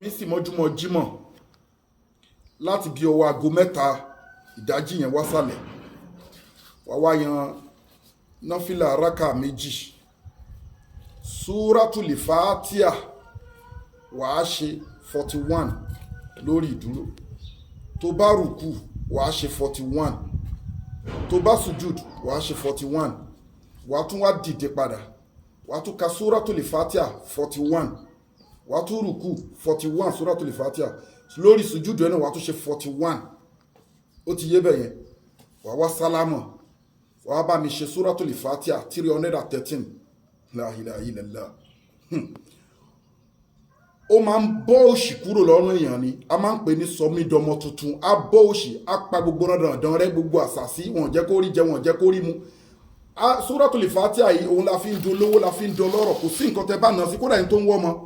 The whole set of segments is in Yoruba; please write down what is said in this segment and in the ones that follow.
mi sì mọ́júmọ́ jímọ̀ láti bí ọwọ́ aago mẹ́ta ìdájí yẹn wá sálẹ̀ wá yan náfìlà rákà méjì Suratul Fatiah wàá ṣe 41 lórí ìdúró, tó bá rùkù wàá ṣe 41, tó bá sùjúd wàá ṣe 41, wàá tún wá dìde padà wàá tún ka Suratul Fatiah 41, wàá tún rùkù 41 Suratul Fatiah lórí sùjúdù ẹ̀ náà wàá tún ṣe 41. ó ti yé bẹ́yẹn, wàá wá sálámọ̀, wàá bá mi ṣe Suratul Fatiah 313. La ilaha illallah. Ó máa ń bọ́ òṣì kúrò lọ́rùn èèyàn ni, a máa ń pè ní sọmídọmọ tuntun. A bọ́ òṣì, a pa gbogbo dandan rẹ, gbogbo àṣàsí, wọn jẹ́ kó rí jẹ, wọn jẹ́ kó rí mu. Suratul Fatiah yìí òun la fi ń dolówó, la fi ń dolọ́rọ̀, kò sí nǹkan tẹ bá nà sí, kódà ẹni tó ń wọ́ ọmọ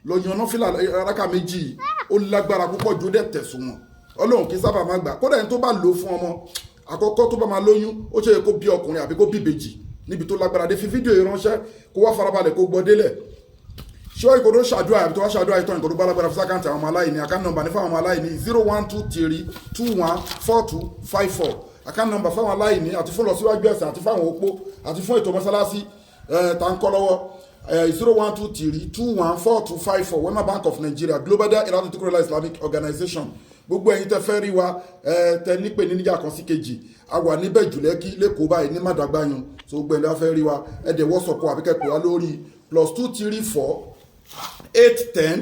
lọ yan náfìlà rákà méjì, ó lágbára púpọ̀ jó dẹ̀ tẹ̀sùn wọn. Ọlọ́run kì í sábà máa gbà, kódà ẹni tó bá lò fún ọmọ àkọ́kọ́ tó bá máa lóyún, ó ṣe yẹ kó bí ọkùnrin àbí kó bí ìbejì níbi tó lágbára dé. Fi fídíò yìí ránṣẹ́ kó wá farabalẹ̀ kó gbọ́ délẹ̀. Ṣé ìkòdó ṣàdúrà àbí tó wá ṣàdúrà ìtọ́ ìkòdó bálágbára fún sákàǹtì àwọn ọmọ aláìní. Account number ní fáwọn ọmọ aláìní 0123214254. Account number fáwọn aláìní àti fún lọ síwájú ẹ̀sìn àti fáwọn opó àti fún ètò mọ́sálásí tá ń kọ́ lọ́wọ́ 0123214254. Wema Bank of Nigeria, Global Dahiratu Dhikrlahi Islamic Organization. Gbogbo ẹ̀yin tẹ́ fẹ́ rí wa tẹ́ nípe níjà kan sí kejì, a wà ní Ibeju Lekki lẹ́kọ̀ọ́ báyìí ní Madagbayun. So gbogbo ẹ̀yin fẹ́ rí wa ẹ̀dẹ̀ WhatsApp àbí kẹ́kọ̀ọ́ wa lórí +234 810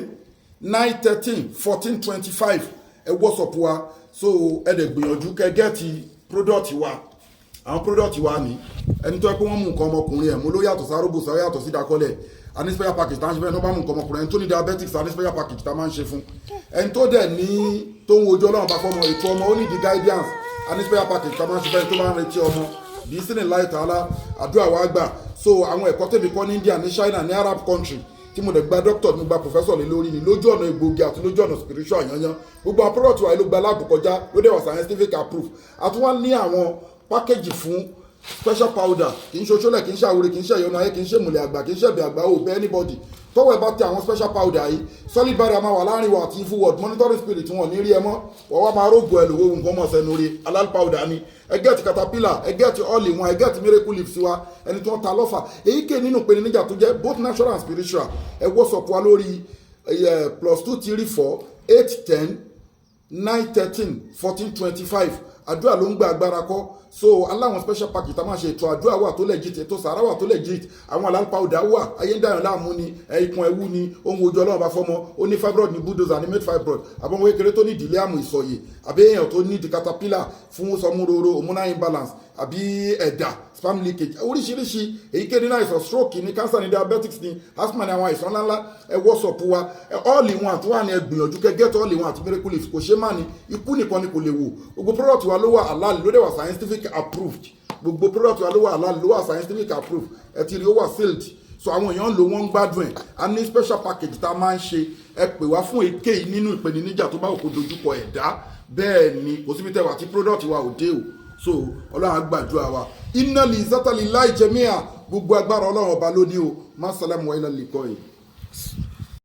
913 1425. ẹ WhatsApp wa, so ẹ̀dẹ̀ gbìyànjú kẹ́ gẹ́ẹ̀tì product wa. Àwọn product wa ní ẹni tó yẹ pé wọ́n mú nǹkan ọmọkùnrin ẹ̀ mú ló yàtọ̀ sáróbòsá, ó yàtọ̀ sí ìdákọ́lẹ̀. A ní special package tá ń ṣe fẹ́ tó bá mú nǹkan ọmọkùnrin, ẹni tó ní diabetics a ní special package tá máa ń ṣe fún. Ẹni tó dẹ̀ ní tó ń wojú Ọlọ́run bá fọmọ ètò ọmọ, ó ní di guidance, a ní special package tá máa ń ṣe fẹ́ tó bá ń retí ọmọ. Bí sínú láì tààlà àdúrà wa gbà. So àwọn ẹ̀kọ́ tèmi kọ́ ní India, ní China, ní Arab country tí mo dẹ̀ gba doctor, mo gba professor lé lórí ni lójú ọ̀nà egbògi àti lójú ọ̀nà spiritual yanyan. Gbogbo àwọn product wa ló gba láàbù kọjá, ló dẹ̀ wà scientific approved. A tún wá ní àwọn package fún special powder, kì í ṣe oṣólẹ̀, kì í ṣe àwòrán, kì í ṣe ìyọnu ayé, kì í ṣe ìmùlẹ̀ àgbà, kì í ṣe ẹ̀bẹ̀ àgbà, ò bẹ́ anybody. Tọ́wọ́ ẹ bá tẹ àwọn special powder yìí, solid barrier máa wà láàrin wa àti evil world monitoring spirit wọn ní rí ẹ mọ́. Wọ́n wá máa rógbò ẹ lówó nǹkan mọ̀ sẹ́nu rí halal powder ni. Ẹ gẹ́ẹ̀tì caterpillar, ẹ gẹ́ẹ̀tì all in one, ẹ gẹ́ẹ̀tì miracle leaves wa, ẹni tó ń ta lọ́fà. Èyíkéyìí nínú ìpèníjà tó jẹ́ both natural and spiritual. Ẹ WhatsApp wa lórí +234 810 913 1425. Àdúrà ló ń gba agbára kọ́. So aláwọn special package tá máa ṣe ètò àdúrà wà tó legit, ètò sàárà wà tó legit, àwọn halal powder wà, ayé ń dáyàn láàmú ni, ikùn ẹ̀wú ni, ohun ojú Ọlọ́run bá fọmọ, ó ní fibroid ní bulldozer ní made fibroid, àbọ̀mọ̀ kékeré tó ní ìdílé àmù ìsọ̀yè, àbí èèyàn tó ní caterpillar fún sọmúroro hormonal imbalance, àbí ẹ̀dà sperm leakage, oríṣiríṣi èyíkéyìí nínú àìsàn stroke ní cancer ní diabetics ní asthma ní àwọn àìsàn ńláńlá. Ẹ WhatsApp wa all in one àti wà ní ẹgbìyànjú kẹ́ get all in one àti miracle leaves, kò ṣe má ní ikú nìkan ni kò lè wò. Gbogbo product wa ló wà halal, ló dẹ̀ wà scientific approved. Gbogbo product wa ló wà halal, ló wà scientific approved, ẹ ti rí ó wà sealed. So àwọn èèyàn lò wọ́n ń gbádùn ẹ̀. A ní special package tá a máa ń ṣe. Ẹ pè wá fún èkéyìí nínú ìpèníjà tó bá òkú dojúkọ ẹ̀dá. Bẹ́ẹ̀ ni kò síbi tẹ́wà tí product wa ò dé o. So Ọlọ́run á gbàdúrà wa. Inna li zata lillahi jami'a, gbogbo agbára Ọlọ́run ọba lónìí o. Má sálẹ̀mù wa ilal liqa'i.